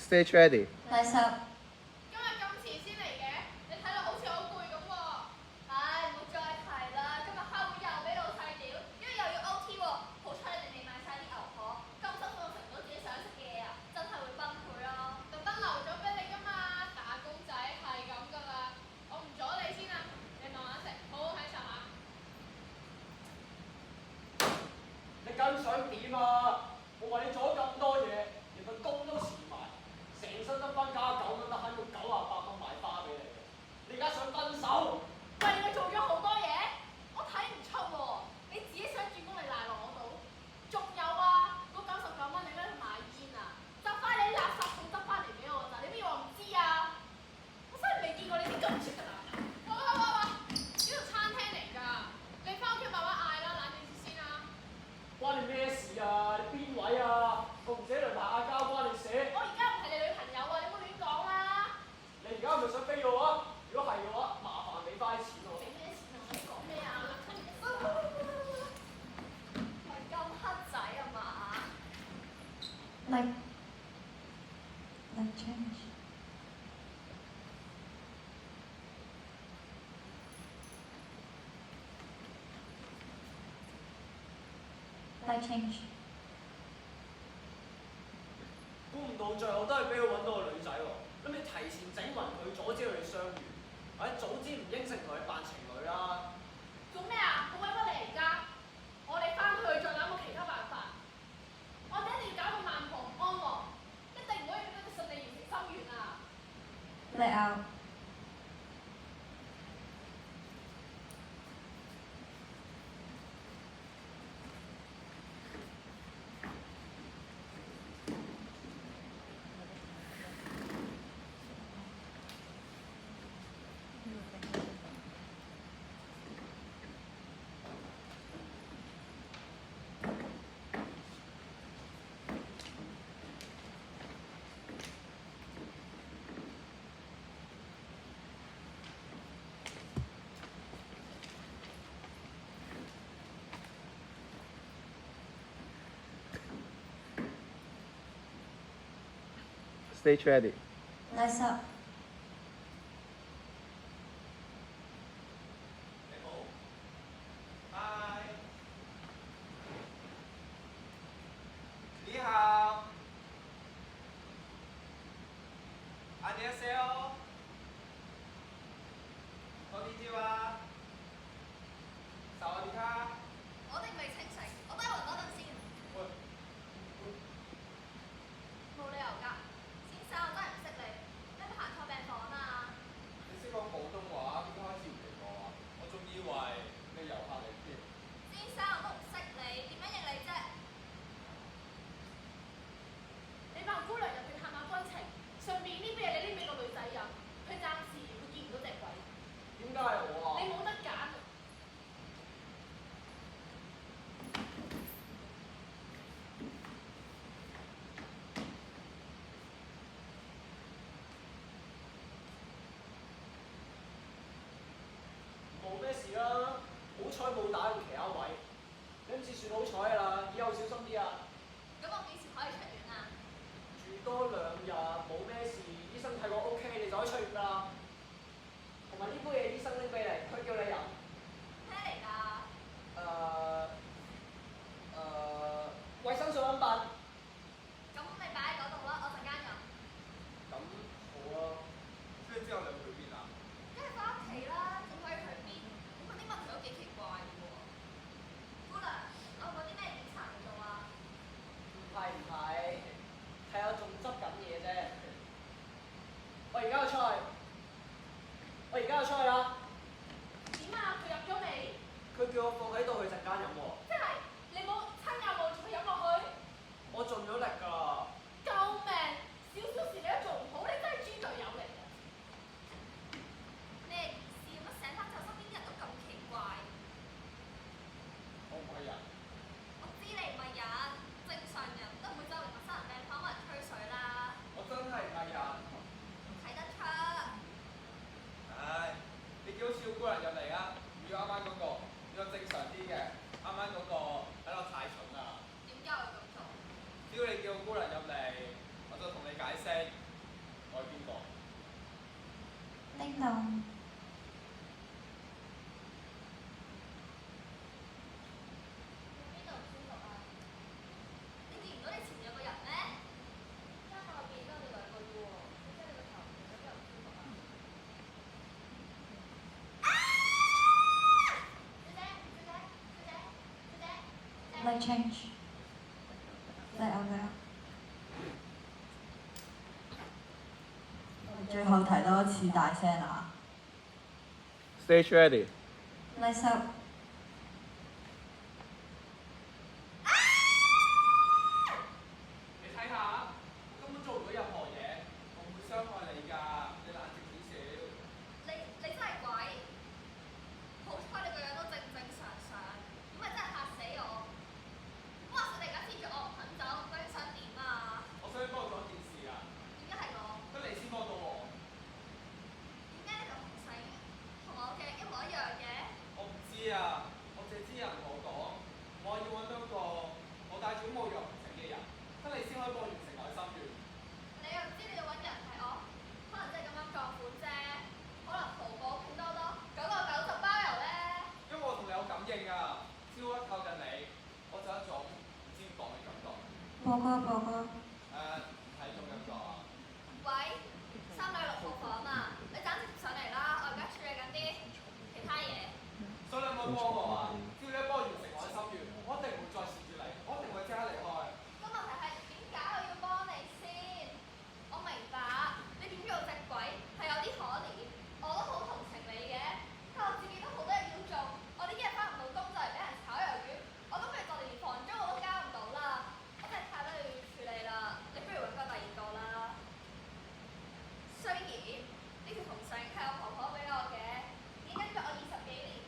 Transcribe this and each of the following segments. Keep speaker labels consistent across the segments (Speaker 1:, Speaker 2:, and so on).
Speaker 1: Stage ready。
Speaker 2: 第十。
Speaker 3: 今日咁遲先嚟嘅，你睇落好似好攰咁喎。唉，唔好再提啦，今日開會又俾老細屌，因為又要 OT 喎。好彩你哋未買晒啲牛河，咁辛苦食唔到自己想食嘅嘢啊，真係會崩潰咯。特登留咗俾你㗎嘛，打工仔係咁㗎啦。我唔阻你先啦，你慢慢食，好好享受下。
Speaker 4: 你究竟想點啊？我為你做咗咁多嘢，連份工都辭埋，成身得翻加9蚊，得慳到98蚊買花俾你嘅。你而家想分手？
Speaker 3: 為你做咗好多嘢，我睇唔出喎。你自己想轉工你賴落我度，仲有啊，嗰99蚊你拎去買煙啊？執翻你垃圾桶執翻嚟俾我咋？你邊以為我唔知啊？我真係未見過你啲咁 cheap 㗎啦！喂，呢度餐廳嚟㗎，你翻屋企慢慢嗌啦，冷靜啲先啦。
Speaker 4: 關你咩事啊？你邊位啊？我唔寫輪牌嗌交關你事。
Speaker 3: 我而家唔係你女朋友啊，你唔好亂講啦。
Speaker 4: 你而家係咪想飛我啊？如果係嘅話，麻煩俾翻啲錢我。
Speaker 3: 俾咩錢啊？你講咩啊？係咁黑仔啊嘛
Speaker 2: Like change. Like change.
Speaker 4: 估唔到最後都係俾佢揾到個女仔喎。咁你提前整暈佢，阻止佢哋相遇，或者早知唔應承同佢扮情侶啦。
Speaker 3: 做咩啊？好委屈你而家，我哋翻去再諗個其他辦法。我哋一定要搞到孟婆唔安樂，一定唔可以俾佢順利完成心願啊！
Speaker 2: Let out.
Speaker 1: Stage ready。
Speaker 2: 第十。
Speaker 4: 你好。嗨。
Speaker 5: 你好。안녕하세요。こんにちは。薩瓦迪卡。
Speaker 3: 我哋未清醒，我低暈嗰陣先。
Speaker 5: 喂。
Speaker 3: 冇理由㗎，先生我真係唔識你，你係咪行錯病房啊？
Speaker 5: 你識講普通話，點解開始唔認我啊？我仲以為你遊客嚟添。
Speaker 3: 先生我都唔識你，點樣認你啫？你扮姑娘入去探下軍情，上面呢杯嘢你拎俾個女仔飲，佢暫時會見唔到隻鬼。
Speaker 4: 點解係我啊？
Speaker 3: 你冇得揀。
Speaker 4: 冇咩事啦，好彩冇打到其他位。你今次算好彩啦，以後小心啲啊！
Speaker 3: 咁我幾時可以出院啊？
Speaker 4: 住多2日冇咩事，醫生睇過 OK，你就可以出院㗎啦。同埋呢杯嘢醫生拎俾你，佢叫你飲。
Speaker 3: 咩嚟㗎？
Speaker 4: 衛生信品。
Speaker 3: 咁你擺喺嗰度啦，我陣間飲。
Speaker 4: 咁好啦。
Speaker 5: 出咗之後你會去邊啊？
Speaker 3: 梗係翻屋企啦，仲可以去邊？咁啲問題都幾奇怪嘅喎。姑娘，我有冇啲咩檢查要做啊？
Speaker 2: No.
Speaker 3: 邊度唔舒服啊？你見唔到你前面有個人咩？間後邊得你兩個啫喎，點解你個頭有邊度唔舒服啊？小姐，
Speaker 2: Light change. Light out there.
Speaker 1: 最後提多一次大聲啊！
Speaker 5: Stage ready。
Speaker 2: Lights out.
Speaker 5: 你睇下，我根本做唔到任何嘢，我唔會傷害你㗎，你冷靜少少。
Speaker 3: 你真係鬼！好彩你個樣都正正常常，咁咪真係嚇死我！咁話說你而家黐住我唔肯走，究竟想點啊？
Speaker 5: 我想幫你做一件事啊，
Speaker 3: 點解係我？
Speaker 5: 得你先幫到我。
Speaker 3: 點解你同紅繩同我嘅一模一樣嘅？
Speaker 5: 我唔知啊，我淨係知有人同我講，我要揾到一個我帶住冇用成嘅人，得你先可以幫我完成我嘅心願。
Speaker 3: 你又唔知你要揾嘅人係我？可能真係咁啱撞款啫，可能淘寶拼多多9.90包郵咧。
Speaker 5: 因為我同你有感應啊，只要一靠近你，我就有一種唔知點講嘅感覺。
Speaker 2: 報告。
Speaker 5: 唔係一種感覺啊。
Speaker 3: 喂，306號房啊，你暫時上嚟啦，我而家處理緊啲其他嘢。
Speaker 5: 所以你可唔可以幫我啊？只要你幫我完成我嘅心願，我一定唔會再纏住你，我一定會即刻離開。
Speaker 3: 個問題係點解我要幫你先？我明白你點做隻鬼係有啲可憐，我都好同情你嘅，但我自己都好多嘢要做，我呢幾日翻唔到工就嚟俾人炒魷魚，我今個月就連房租我都交唔到啦，我真係太多嘢要處理啦，你不如揾個第二個啦。雖然呢條紅繩係我婆婆俾我嘅，已經跟咗我20幾年，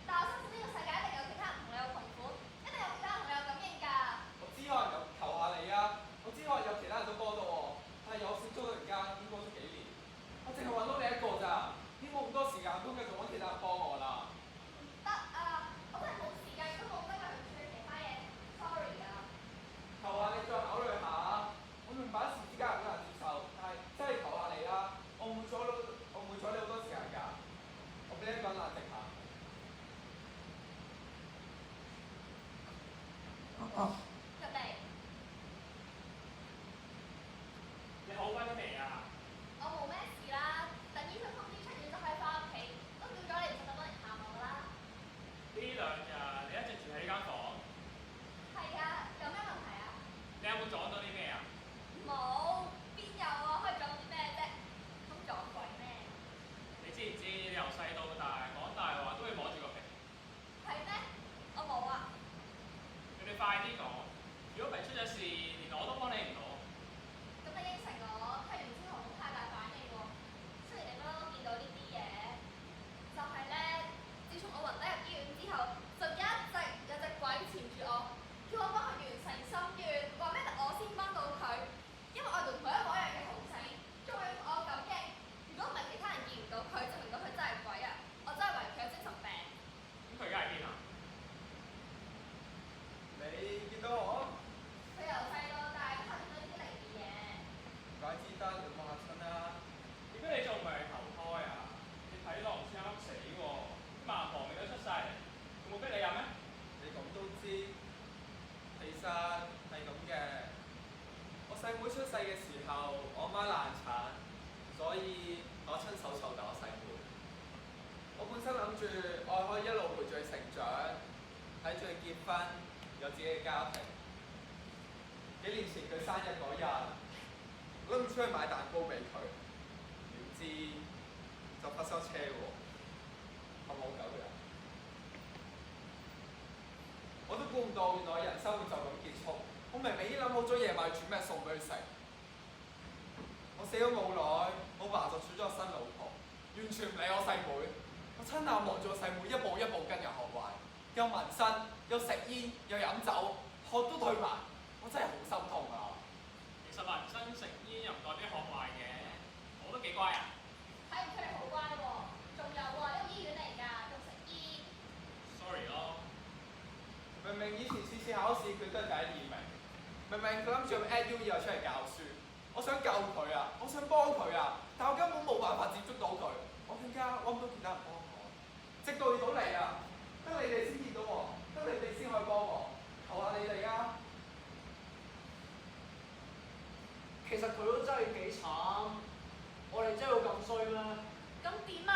Speaker 3: 但我相信呢個世界一定有其他人同你有同款，一定有其他人同你有感應㗎。
Speaker 5: 我知可能有求下你啊，我知可能有其他人都幫到我，但係有少咗人間已經過咗幾年，我淨係揾到你一個咋，已經冇咁多時間都繼續揾其他人幫我啦。
Speaker 3: 得啊！我真係冇時間，亦都冇精力去處理其他嘢，sorry 啊！
Speaker 5: 求下你再考慮下，我明白一時之間好難接受，但係真係求下你啦，我唔會阻你好多時間㗎，我俾你一個人冷靜下。
Speaker 2: 報告。
Speaker 3: 入嚟，
Speaker 4: 你好翻未啊？
Speaker 3: 我冇咩事啦，等醫生通知出院就可以翻屋企，都叫咗你唔使咁多人探我㗎啦。
Speaker 4: 呢兩日你一直住喺呢間房，
Speaker 3: 係啊，有咩問題啊？
Speaker 4: 你有冇撞到啲咩啊？
Speaker 3: 冇，邊有啊？可以撞啲咩啫？咁撞鬼咩？
Speaker 4: 你知唔知你由細到大講大話都會摸住個鼻？
Speaker 3: 係咩？我冇啊。
Speaker 4: 你哋快啲講，如果唔係出咗事，連我都幫你唔到。
Speaker 3: 咁你應承我睇完之後唔好太大反應喎。雖然你乜都見到呢啲嘢，就係咧，自從我暈低入醫院之後，就一直有隻鬼纏住我，叫我幫佢完成心願，話咩我先幫到佢，因為我同佢一模一樣嘅紅繩，仲要同我感應。如果唔係其他人見唔到佢，證明到佢真係鬼啊！我真係懷疑佢有精神病。
Speaker 4: 咁佢而家喺邊啊？
Speaker 5: 你見到我？
Speaker 3: 佢由細到大都係見到呢啲離異嘢。
Speaker 5: 唔怪之得你冇嚇親啦。
Speaker 4: 點解你仲唔係投胎啊？你睇落唔似啱死喎，啲盲婆味都出晒嚟，佢冇逼你飲咩？
Speaker 5: 你咁都知，其實係咁嘅。我細妹出世嘅時候，我媽難產，所以我親手湊大我細妹。我本身諗住我可以一路陪住佢成長，睇住佢結婚，有自己嘅家庭。幾年前佢生日嗰日，我諗住出去買蛋糕俾佢，點知就發生車禍，係冇狗嘅。我都估唔到，原來人生會就咁結束。我明明已經諗好咗夜晚要煮咩餸俾佢食。我死咗冇耐，我爸就娶咗個新老婆，完全唔理我細妹。我親眼望住我細妹一步一步跟人學壞，又紋身，又食煙，又飲酒，學都退埋。我真係好心痛啊！
Speaker 4: 其實紋身食煙又唔代表學壞嘅，我都幾乖啊。
Speaker 3: 睇唔出你好乖喎，仲有喎，呢個醫院嚟㗎，仲食煙。
Speaker 4: Sorry 咯。
Speaker 5: 明明以前次考試佢都係第一二名，明明佢諗住用 AU 以後出嚟教書，我想救佢啊，我想幫佢啊，但我根本冇辦法接觸到佢，我更加揾唔到其他人幫我，直到遇到你啊，得你哋先見到我，得你哋先可以幫我，求下你哋啊！
Speaker 4: 其實佢都真係幾慘，我哋真係要咁衰咩？
Speaker 3: 咁點啊？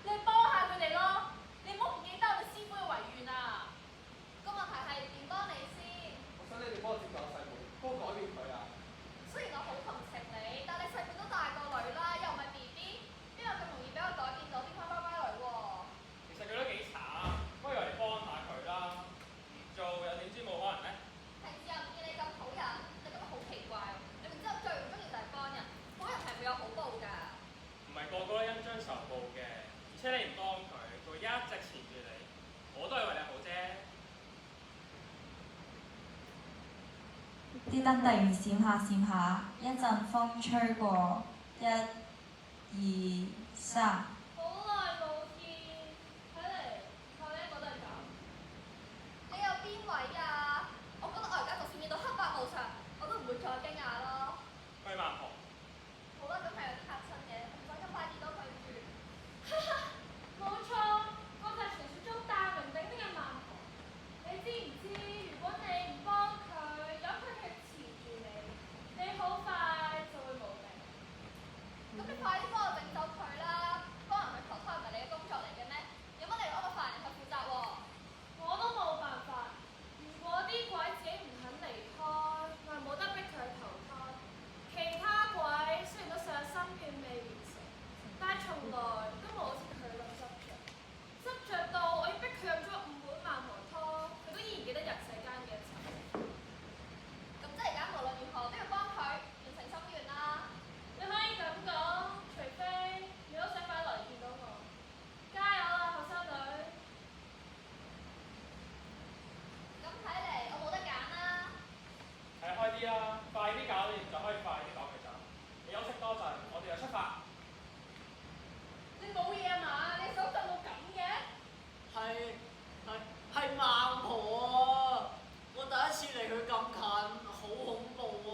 Speaker 3: 你去幫下佢哋咯，你唔好唔記得我哋師傅嘅遺願啊！個問題係點幫你先？
Speaker 5: 我想你哋幫我接救我細妹，幫我改變佢啊！
Speaker 3: 雖然我好同情你，但你細妹都大個女啦，又唔係 BB，邊有咁容易俾我改變到變翻乖乖女喎？
Speaker 6: 其實佢都幾慘，不如我哋幫下佢啦。唔做又點知冇可能呢？
Speaker 3: 平時又唔見你咁好人，你今日好奇怪喎！你明知我最唔中意就係幫人，好人係會有好報㗎。
Speaker 6: 唔係個個都恩將仇報嘅，而且你唔幫佢，佢會一直纏住你。我都係為你好啫。
Speaker 1: 啲燈突然閃下閃下，一陣風吹過，一、二、三。
Speaker 3: 好耐冇見，睇嚟靠呢個都係咁。你有邊位啊？我覺得我而家就算見到黑白無常，我都唔會再驚訝咯。
Speaker 6: 龜萬婆，
Speaker 3: 好啦，咁係有啲嚇親嘅，唔想咁快見到佢住。哈哈，冇錯，我就係傳説中大名鼎鼎嘅萬婆。你知唔知？如果你唔幫佢，由佢去纏住你，你好快就會冇命。咁你快啲幫我整走佢啦！幫人去投胎唔係你嘅工作嚟嘅咩？有乜理由我個犯人去負責喎？我都冇辦法。如果啲鬼自己唔肯離開，我係冇得逼佢去投胎。其他鬼雖然都想心願未完成，但係從來都冇好似佢咁執着到我要逼佢飲咗5碗孟婆湯，佢都依然記得人世間嘅一切。咁即係而家無論如何都要幫佢完成心願啦。你可以咁講，除非你都想快來見到我。加油啦，後生女！咁睇嚟我冇得揀啦。
Speaker 6: 睇開啲啦，快啲搞掂就可以快啲攞佢走。你休息多陣，我哋就出發。
Speaker 3: 你冇嘢啊嘛？你手震到咁嘅？
Speaker 4: 係孟婆啊！我第一次離佢咁近，好恐怖喎！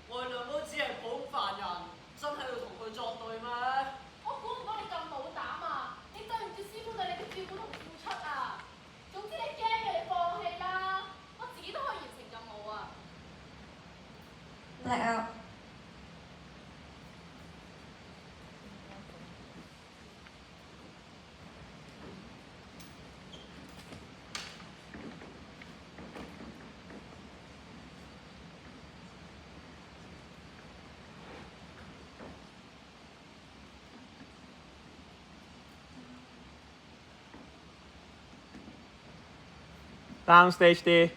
Speaker 4: 我哋兩個只係普通凡人，真係要同佢作對咩？
Speaker 3: 我估唔到你咁冇膽啊！你對唔住師傅對你嘅照顧同付出啊！總之你驚嘅，你放棄啦！我自己都可以完成任務啊！
Speaker 2: Black out。Downstage
Speaker 5: 啲。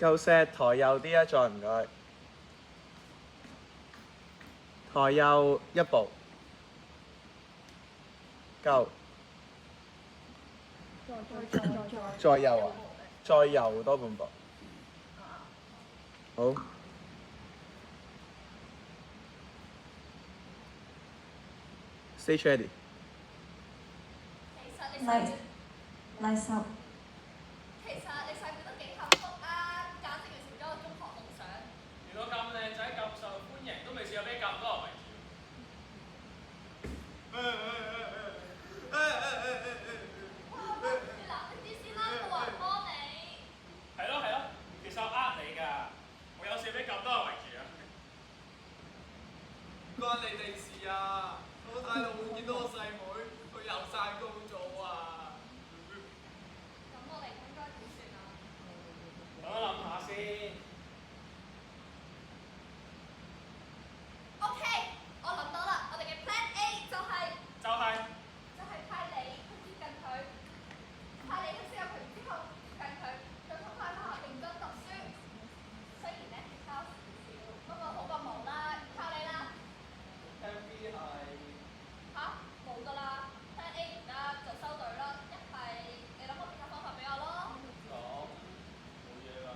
Speaker 5: 夠 set 台右啲啊，再唔該。台右一步。夠。再右啊！再右多半步。好。Stage ready。
Speaker 3: 其實你細
Speaker 2: 嚟嚟手。
Speaker 3: 其實你細妹都幾幸福啊，簡直完成咗我中學夢想。
Speaker 6: 見到咁靚仔咁受歡迎，都未試過俾咁多人圍住。
Speaker 3: 哇！你冷靜啲先啦，冇人幫你。
Speaker 6: 係咯係咯，其實我呃你㗎，我有試俾咁多人圍住啊。
Speaker 5: 關你哋事啊！我太耐冇見到我細妹，佢又生高咗啊！
Speaker 3: 咁我哋應該點算啊？
Speaker 6: 等我諗下先。
Speaker 3: OK，我諗到啦，我哋嘅 Plan A 就係、
Speaker 6: 就係、
Speaker 3: 派你去接近佢，派你去識入佢之後接近佢，再同佢翻學認真讀書。雖然咧抄少少，不過好過冇啦，靠你啦。
Speaker 5: Plan B 係
Speaker 3: 吓？冇㗎啦，Plan A 唔得就收隊啦，一係你諗個其他方法俾我咯。
Speaker 5: 咁冇嘢啦。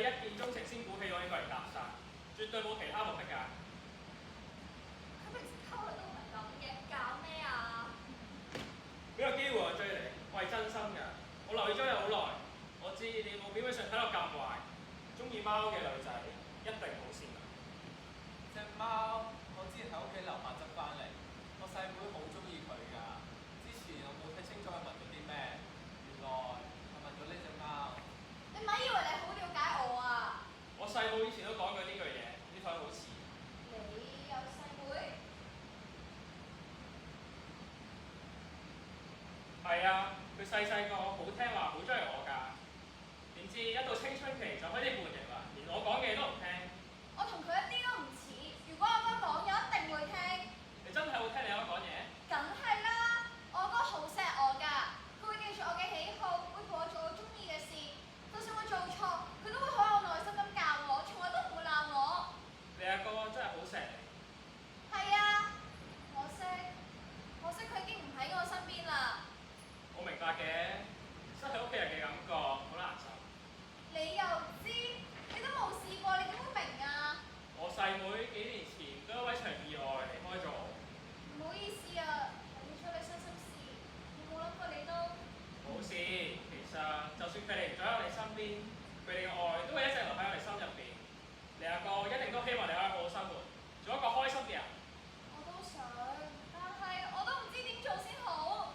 Speaker 6: 一見鐘情先鼓起我呢個嚟搭訕，絕對冇其他目的㗎。
Speaker 3: 佢平時溝女都唔係咁嘅，搞咩啊？
Speaker 6: 俾個機會我追你，我係真心㗎。我留意咗你好耐，我知你冇表面上睇到咁壞，中意貓嘅女仔一定好善良。
Speaker 5: 隻貓我之前喺屋企樓下執翻嚟，我細妹好中意佢㗎。之前我冇睇清楚佢聞咗啲咩，原來係聞咗呢隻貓。
Speaker 3: 你咪以為你好了解我啊？
Speaker 6: 我細妹以前都講過呢句嘢，呢台好似。
Speaker 3: 你有細妹？
Speaker 6: 係啊，佢細個好聽話，好中意我㗎。點知一到青春期就開始叛逆啦，連我講嘅嘢都唔聽。
Speaker 3: 我同佢一啲都唔似，如果阿哥講嘢，我一定會聽。
Speaker 6: 你真係會聽你阿哥講嘢？
Speaker 3: 梗係啦，我阿哥好錫我㗎，佢會記住我嘅喜好，會陪我做我中意嘅事，就算我做錯，佢都會好有耐心咁教我，從來都唔會鬧我。
Speaker 6: 你阿哥真係好錫你。
Speaker 3: 係啊，可惜佢已經唔喺我身邊啦。
Speaker 6: 我明白嘅，失去屋企人嘅感覺好難受。
Speaker 3: 你又知？你都冇試過，你點會明啊？
Speaker 6: 我細妹幾年前都因為一場意外離開咗我。
Speaker 3: 唔好意思啊，我要出你傷心事，我冇諗過你都。
Speaker 6: 冇事，其實就算佢哋唔再喺我哋身邊，佢哋嘅愛都會一直留喺我哋心入邊。你阿哥一定都希望你可以好好生活，做一個開心嘅人。
Speaker 3: 我都想，但係我都唔知點做先好。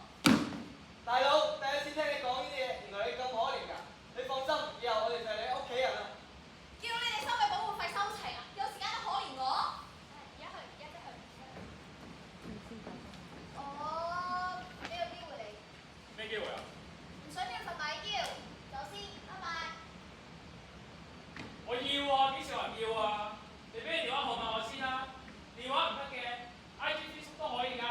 Speaker 4: 大佬，第一次聽你講呢啲嘢，原來你咁可憐㗎。你放心，以後我哋就係你屋企人啦。
Speaker 3: 叫你哋收嘅保護費收齊啊！有時間都可憐我。而家去，而家即去。我俾個機會你，
Speaker 6: 咩機會啊？
Speaker 3: 唔想要份米嬌，走先，拜拜。
Speaker 6: 我要啊，幾時話唔要啊？你俾你電話號碼我先啦。電話唔得嘅，IG、Facebook 都可以㗎。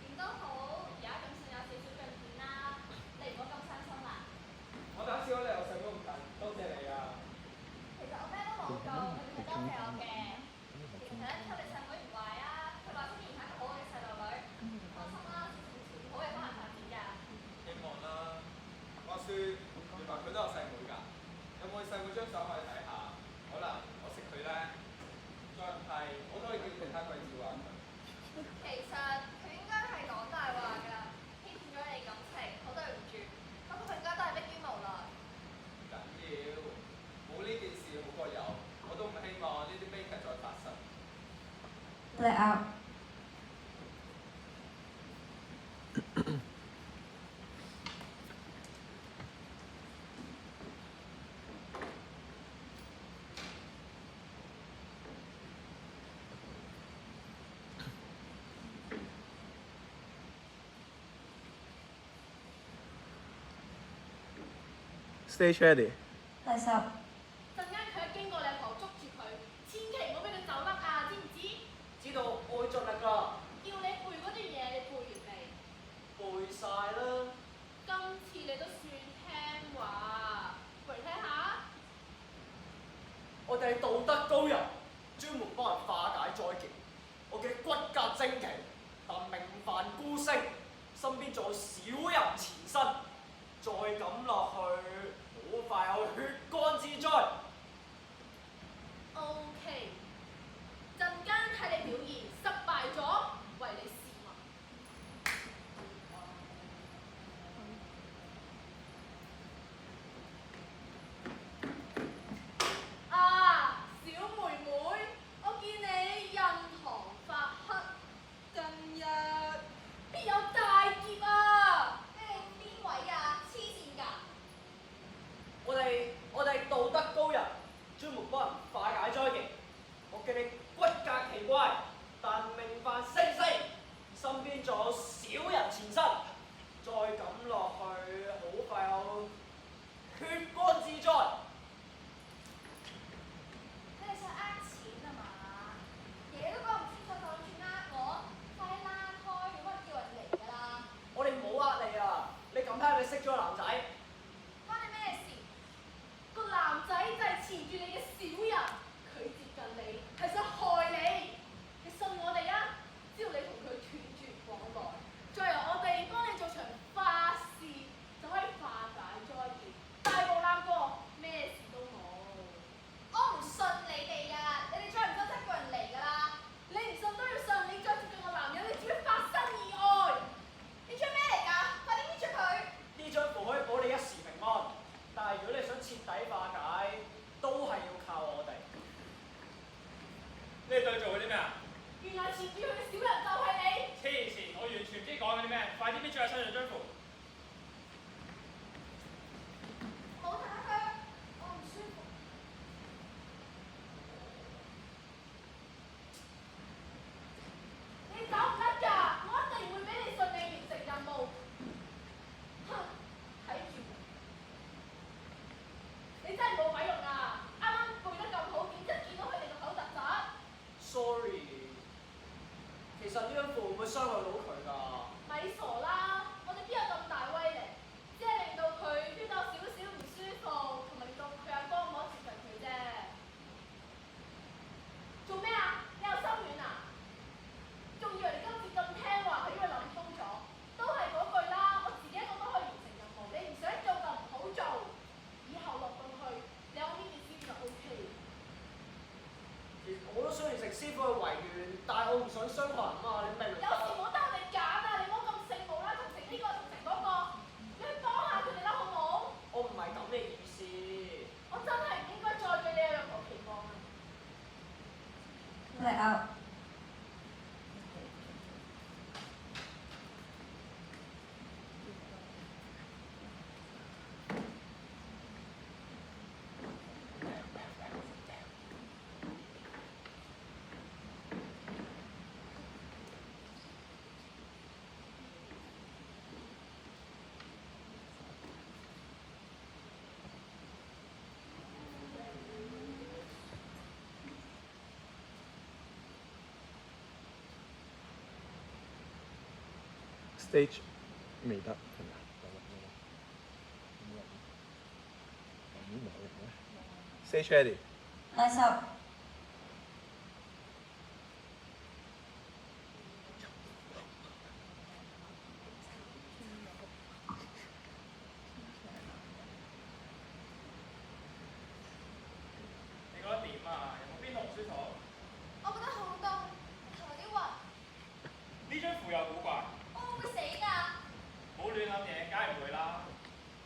Speaker 3: 點都好，而家咁算有少少進展啦，你唔好咁傷心啦。
Speaker 5: 我打少咗你，我細妹咁近，多謝你啊！
Speaker 3: 其實我咩都冇做，佢哋係多謝我嘅。其實咧，溝你細妹唔壞啊，佢話中意係一個好嘅細路女。放心啦，好嘅方向發展㗎。
Speaker 5: 希望啦。話説，原來佢都有細妹㗎。有冇你細妹張相可以睇下？可能我識佢咧，再唔係我都可以叫其他鬼照下佢。
Speaker 3: 其實佢應該係講大話㗎，欺騙咗你感情，好對唔住。不過佢而家都係迫於無奈。
Speaker 5: 唔緊要，冇呢件事好過有，我都唔希望呢啲悲劇再發生。
Speaker 2: Let out.
Speaker 7: Stage ready。
Speaker 2: 第10、
Speaker 3: 陣間佢一經過你阿婆捉住佢，千祈唔好俾佢走甩啊！知唔知？
Speaker 4: 知道我會盡力㗎，
Speaker 3: 叫你背嗰段嘢，你背完未？
Speaker 4: 背晒啦。
Speaker 3: 今次你都算聽話，背嚟聽下。
Speaker 4: 我哋係道德高人，專門幫人化解災劫。我嘅骨骼精奇，但命犯孤星，身邊仲有小人纏身。再咁落去，好快有血乾之災。
Speaker 3: O.K. 陣間睇你表現，失敗咗，為你試問。啊，小妹妹，我見你印堂發黑，近日必有大劫啊！你邊位啊？黐線㗎！
Speaker 4: 我哋道德高人，專門幫人化解災劫。我見你骨骼奇怪，但命犯星星，身邊仲有小人纏身。再咁落去，好快有血乾之災。
Speaker 3: 你哋想呃錢啊嘛？嘢都講唔清楚，就算呃我，快啲拉開，有乜叫人嚟㗎啦？
Speaker 4: 我哋冇呃你啊！你咁睇係咪識咗個男仔？
Speaker 3: 關你咩事？個男仔就係纏住你嘅小人，佢接近你係想害你。你信我哋啊！只要你同佢斷絕往來，再由我哋幫你做場法事，就可以化
Speaker 4: 想傷害人嘛，你明唔明
Speaker 3: 有時冇得我哋揀啊！你唔好咁聖母啦，同情呢個同情嗰個，你去幫下佢哋啦，好唔好？
Speaker 4: 我唔係咁嘅意思。
Speaker 3: 我真係唔應該再對你有任何期望啊！
Speaker 2: Black out.
Speaker 7: Stage 未得係咪啊？Stage ready。
Speaker 1: Lights out。
Speaker 6: 你覺得點啊？有冇邊度唔舒服？
Speaker 3: 我覺得好凍，頭有啲暈，
Speaker 6: 呢張符又古怪，
Speaker 3: 我會唔會死㗎？
Speaker 6: 冇亂諗嘢，梗係唔會啦。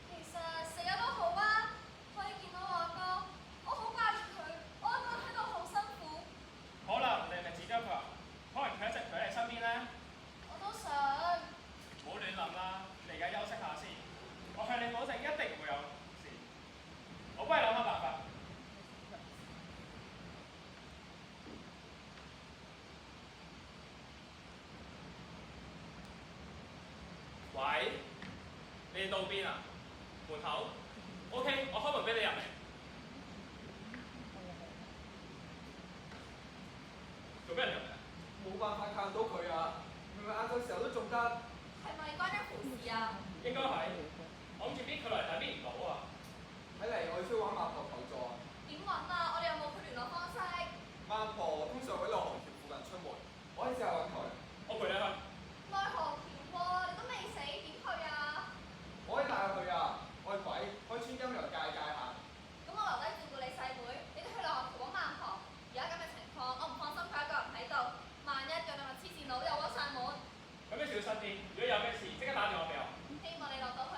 Speaker 3: 其實死咗都好啊，可以見到我阿哥，我好掛住佢，我一個人喺度好辛苦，
Speaker 6: 可能你係咪指咗佢啊？可能佢一直喺你身邊咧。
Speaker 3: 我都想。
Speaker 6: 唔好亂諗啦，你而家休息下先。我向你保證，一定唔會有事。我幫你諗下辦法。喂，你哋到邊啊？門口 ？OK，我開門俾你入嚟。做咩人入嚟啊？
Speaker 5: 冇辦法靠到佢啊！明明晏晝時候都仲得，
Speaker 3: 係咪關張符事啊？
Speaker 6: 應該係。我諗住搣佢嚟，但係搣唔到啊。
Speaker 5: 睇嚟我要需要揾孟婆求助啊！
Speaker 3: 點揾啊？我哋有冇佢聯絡方式？
Speaker 5: 孟婆通常喺內河橋附近出沒，我可以試下揾佢。
Speaker 6: 我陪你去。
Speaker 3: 奈何橋喎，你都未死，點去啊？
Speaker 5: 我可以帶佢去啊！我係鬼，可以穿陰陽界界限。
Speaker 3: 咁我留低照顧你細妹，你哋去奈何橋揾孟婆。而家咁嘅情況，我唔放心佢一個人喺度，萬一有兩個黐線佬又屈晒門，
Speaker 6: 咁你小心啲，如果有咩事，即刻打電話俾我。
Speaker 3: 希望你落到去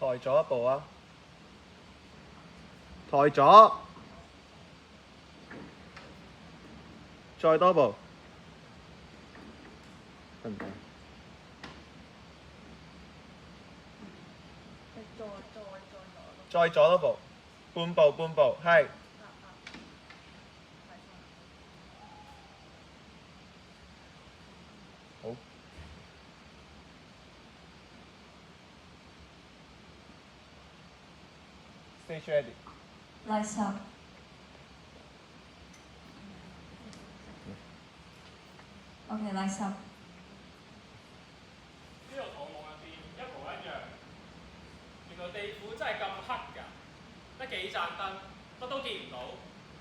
Speaker 7: 抬左一步啊！抬左，再多步，得唔得？再左多步，半步半步，係。好。Stage ready。
Speaker 1: 嚟十。OK，嚟十。
Speaker 6: 呢度土夢入邊一模一樣，原來地府真係咁黑㗎，得幾盞燈，乜都見唔到，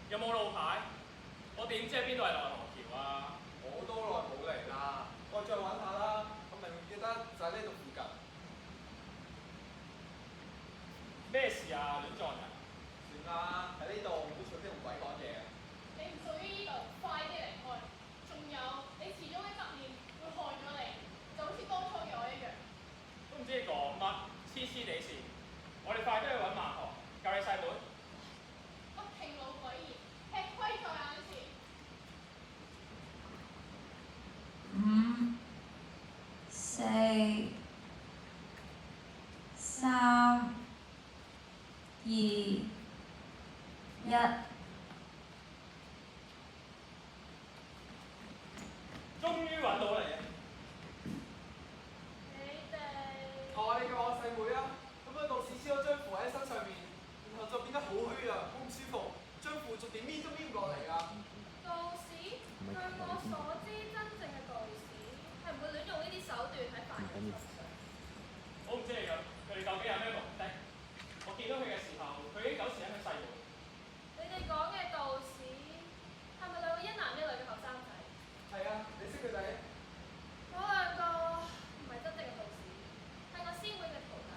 Speaker 6: 有冇路牌？我點知喺邊度係內河橋啊？
Speaker 5: 我都耐冇嚟啦，我再揾下啦。我明明記得就喺呢度附近。
Speaker 6: 咩事啊？亂撞人？
Speaker 5: 算啦，喺呢度好隨便同鬼講嘢。
Speaker 3: 你唔屬於呢度，快啲離開！仲有，你遲早嘅執念會害咗你，就好似當初嘅我一樣。
Speaker 6: 都唔知你講乜，黐黐地線。我哋快啲去揾孟河，教你細妹。
Speaker 3: 不聽老鬼言，吃虧在眼前。
Speaker 1: 五、四、三、二、一。
Speaker 6: 終於揾到你！
Speaker 3: 你哋
Speaker 5: 你叫我細妹啊！咁樣道士黐咗張符喺身上面，然後就變得好虛啊，好唔舒服，張符逐點搣都搣唔落嚟㗎。
Speaker 3: 道士，據我所知，真正嘅道士係唔會亂用呢啲手段喺凡人身上。
Speaker 6: 我唔知佢哋究竟有咩目的。我見到佢嘅時候，佢已經9時喺佢細妹。
Speaker 3: 你哋講嘅道士係咪兩個一男一女嘅後生仔？
Speaker 5: 係啊，你識佢哋？
Speaker 3: 嗰兩個唔係真正嘅道士，係我師妹嘅徒弟。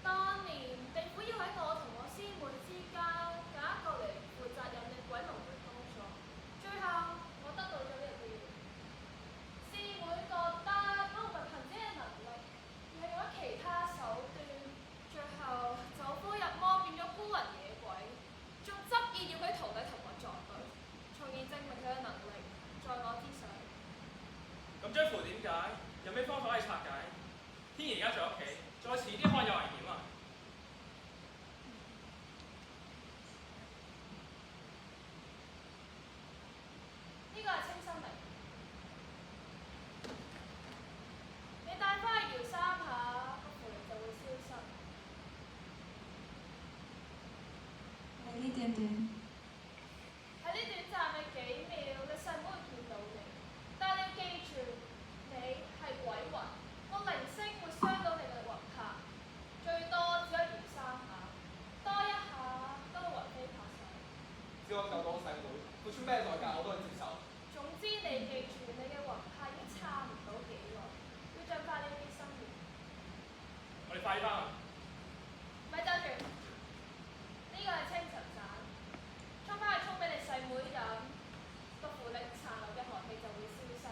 Speaker 3: 當年地府要喺我同我師妹之間揀一個嚟負責任嘅鬼龍門工作，最後我得到咗呢個機會。師妹覺得我唔係憑自己嘅能力，而係用咗其他手段，最後走火入魔變咗孤魂野鬼，仲執意要佢徒弟同我作對，從而證明佢嘅能力在我之上。
Speaker 6: 咁張符點解？有咩方法可以拆解？天兒而家在屋企，再遲啲可能有危險啊！
Speaker 3: 呢個係清心靈，你帶翻去搖三下，個符靈就會消失。
Speaker 1: 喺呢段段。
Speaker 3: 喺呢短暫嘅幾秒，你細妹會見到你，但係你要記住，你係鬼魂，個靈聲會傷到你嘅魂魄，最多只可以搖三下，多一下都會魂飛魄散。
Speaker 5: 只要我救到我細妹，付出咩代價我都係接受。
Speaker 3: 總之你記住，你嘅魂魄已經撐唔到幾耐，要盡快你啲生活。
Speaker 6: 我哋快啲翻去。
Speaker 3: 咪走住，呢個係清晨散，沖翻去沖俾你細妹飲，個符力殘留嘅寒氣就會消失。